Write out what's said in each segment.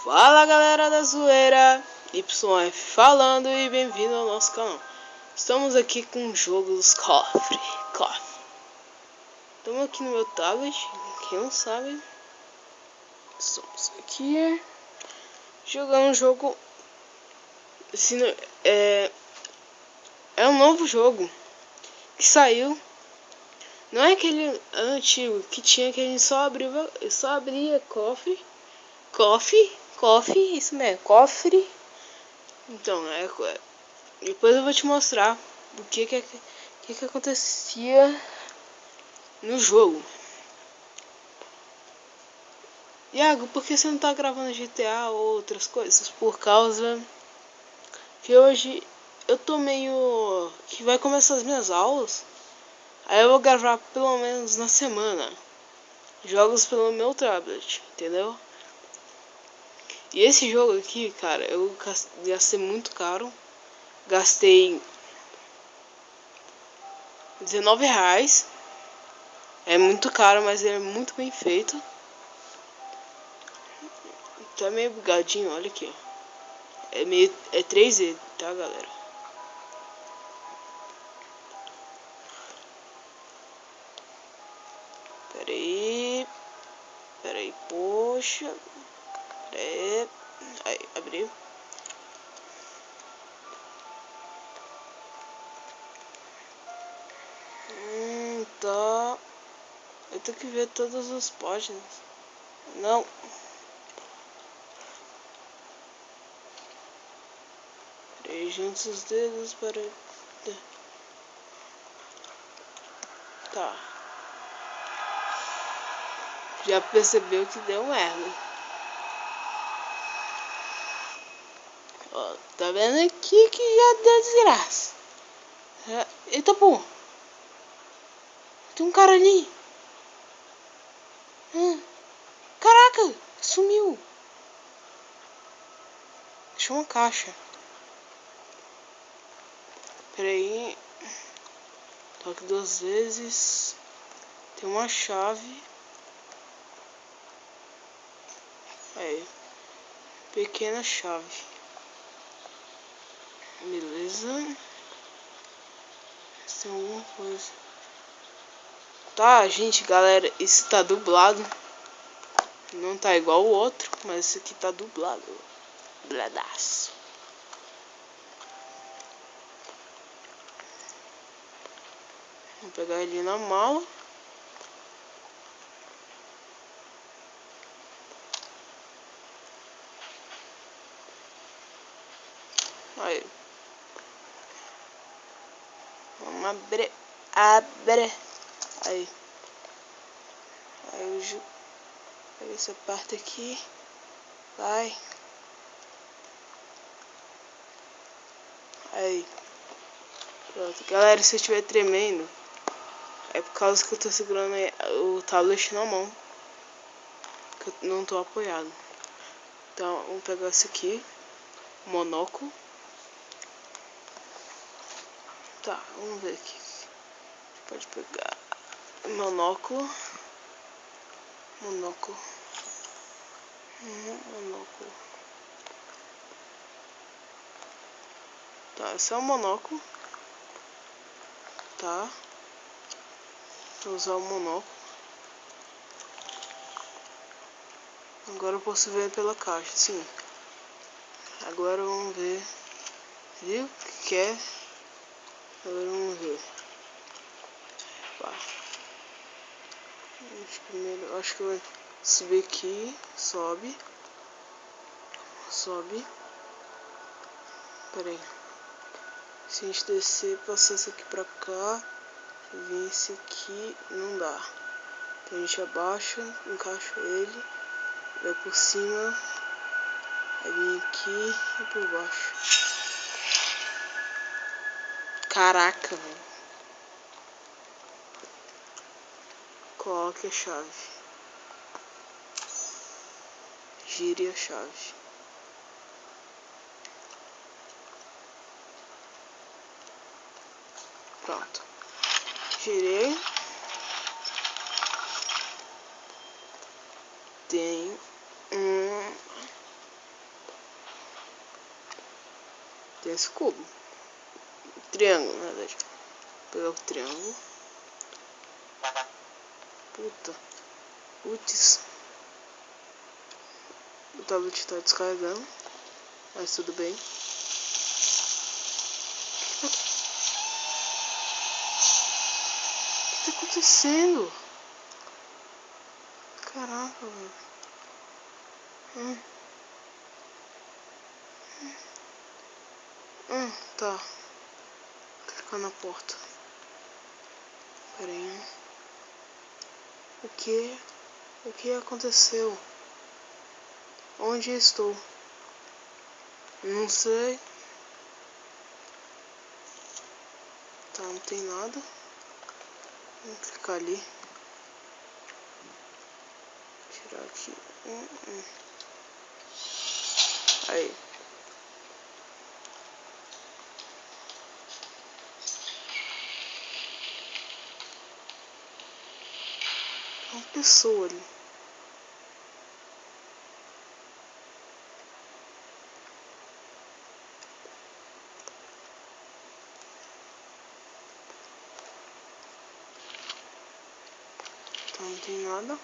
Fala galera da zoeira, YF falando e bem-vindo ao nosso canal. Estamos aqui com o jogo dos cofres. Estamos aqui no meu tablet, quem não sabe. Estamos aqui jogando um jogo. É um novo jogo que saiu. Não é aquele antigo que tinha que a gente só abria cofre. Cofre, isso mesmo, cofre. Então, depois eu vou te mostrar o que acontecia no jogo. Iago, por que você não tá gravando GTA ou outras coisas? Por causa que hoje eu tô meio... que vai começar as minhas aulas. Aí eu vou gravar pelo menos na semana jogos pelo meu tablet, entendeu? E esse jogo aqui, cara, eu gastei muito caro. Gastei R$19. É muito caro, mas é muito bem feito. Tá meio bugadinho, olha aqui. É 3D, tá, galera? Pera aí, poxa. Aí, abriu. Tá. Eu tenho que ver todas as páginas. Não. Peraí, junte os dedos para... Tá. Já percebeu que deu merda. Ó, tá vendo aqui que já deu desgraça. Eita, pô. Tem um cara ali. Caraca, sumiu. Deixa uma caixa. Pera aí. Toque 2 vezes. Tem uma chave. Aí. Pequena chave. Beleza. Tem alguma coisa. Tá, gente, galera. Isso tá dublado. Não tá igual o outro. Mas esse aqui tá dublado. Bladaço. Vou pegar ele na mala. Aí. Vamos abrir. Abre. Aí. Aí eu pego essa parte aqui. Vai. Aí. Pronto. Galera, se eu estiver tremendo, é por causa que eu tô segurando o tablet na mão. Que eu não tô apoiado. Então, vamos pegar esse aqui. Monóculo. Tá, vamos ver aqui. Pode pegar monóculo. Monóculo. Tá, esse é o monóculo. Tá. Vou usar o monóculo. Agora eu posso ver pela caixa, sim. Agora vamos ver. Viu o que é? Agora vamos ver. Pá. Primeiro, acho que vai subir aqui. Sobe. Pera aí. Se a gente descer, passar isso aqui pra cá, vir esse aqui, não dá. Então a gente abaixa, encaixa ele, vai por cima, vai vir aqui e por baixo. Caraca, velho. Coloque a chave. Gire a chave. Pronto. Girei. Tem pegar esse cubo. Triângulo, na verdade. Vou pegar o triângulo. Puta. Putz. O tablet tá descarregando. Mas tudo bem. O que tá acontecendo? Caraca, velho. Tá. Vou clicar na porta. Pera aí. O que aconteceu? Onde estou? Não sei. Tá, não tem nada. Vamos clicar ali. Tirar aqui. Aí. Uma pessoa ali. Tá, não tem nada.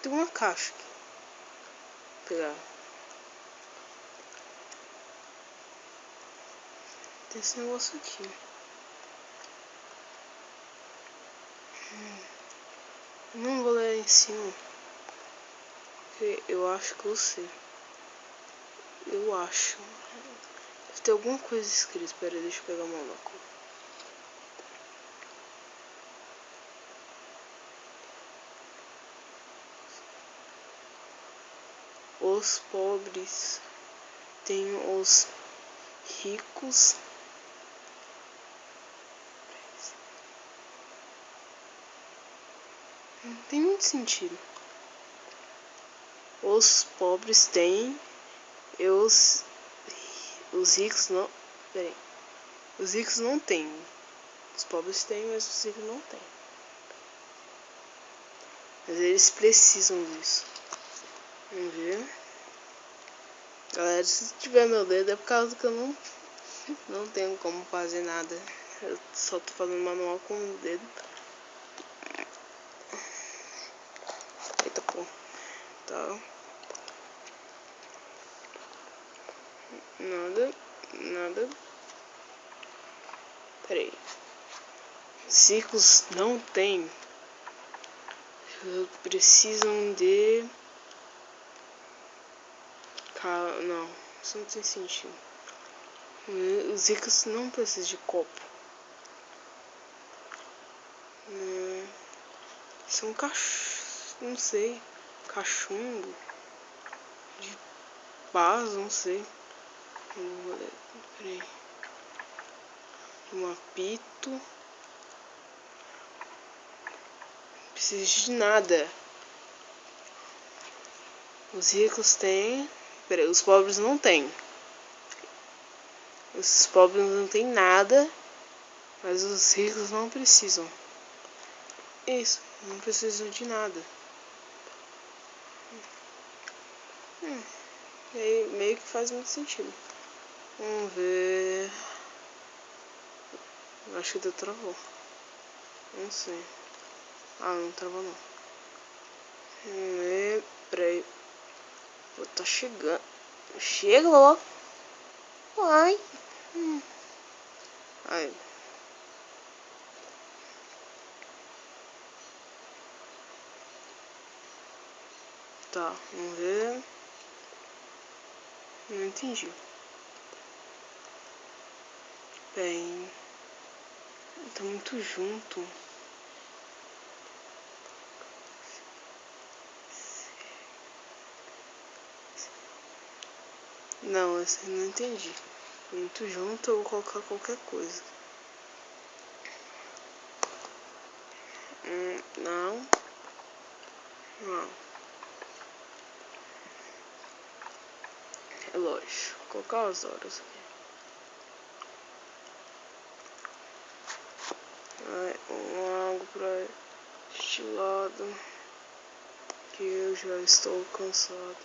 Tem uma caixa aqui. Vou pegar. Tem esse negócio aqui. Não vou ler em cima. Porque eu acho que eu sei. Eu acho. Deve ter alguma coisa escrita. Pera aí, deixa eu pegar o monóculo. Os pobres têm os ricos. Não tem muito sentido. Os pobres têm e os ricos não. Peraí. Os ricos não têm. Os pobres têm, mas os ricos não têm. Mas eles precisam disso. Vamos ver. Galera, se tiver meu dedo é por causa que eu não tenho como fazer nada. Eu só tô fazendo manual com o dedo. Eita pô. Tá. Nada. Peraí. Ciclos não tem. Precisam de. Não, isso não tem sentido. Os ricos não precisam de copo. São não sei, cachumbo de paz, não sei. Peraí. Um apito. Não precisa de nada. Os ricos têm. Peraí, os pobres não têm. Os pobres não têm nada, mas os ricos não precisam. Isso, não precisam de nada. Meio que faz muito sentido. Vamos ver. Acho que deu travou. Não sei. Ah, não travou não. Vamos ver. Peraí. Pô, tá chegando. Chega logo. Ai. Ai. Tá, vamos ver. Não entendi. Bem. Tá muito junto. Não, esse eu não entendi. Muito junto, eu vou colocar qualquer coisa. Não. Relógio. Vou colocar as horas aqui. Uma água pra este lado, que eu já estou cansado.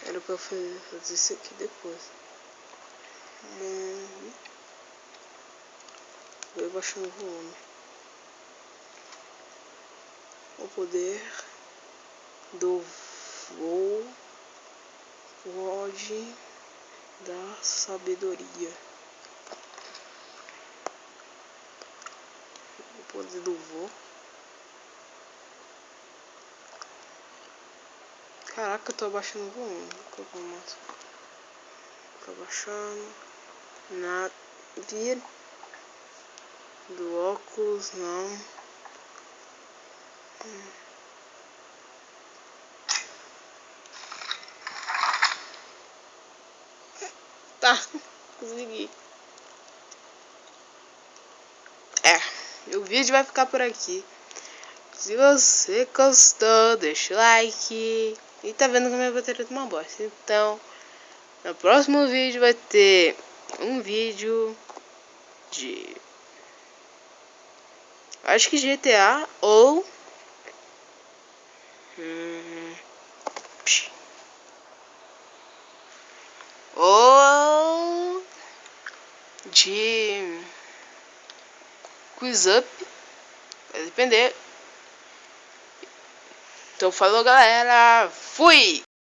Era pra fazer isso aqui depois. Vou baixando o volume. O poder do pode dar sabedoria. O poder do Caraca, eu tô abaixando o volume. Tô abaixando. Na via do óculos não. Tá, consegui. O vídeo vai ficar por aqui. Se você gostou, deixa o like. E tá vendo que a minha bateria tá uma bosta. Então, no próximo vídeo vai ter um vídeo de... acho que GTA ou... ou... de... Quiz Up. Vai depender. Então falou, galera. Fui!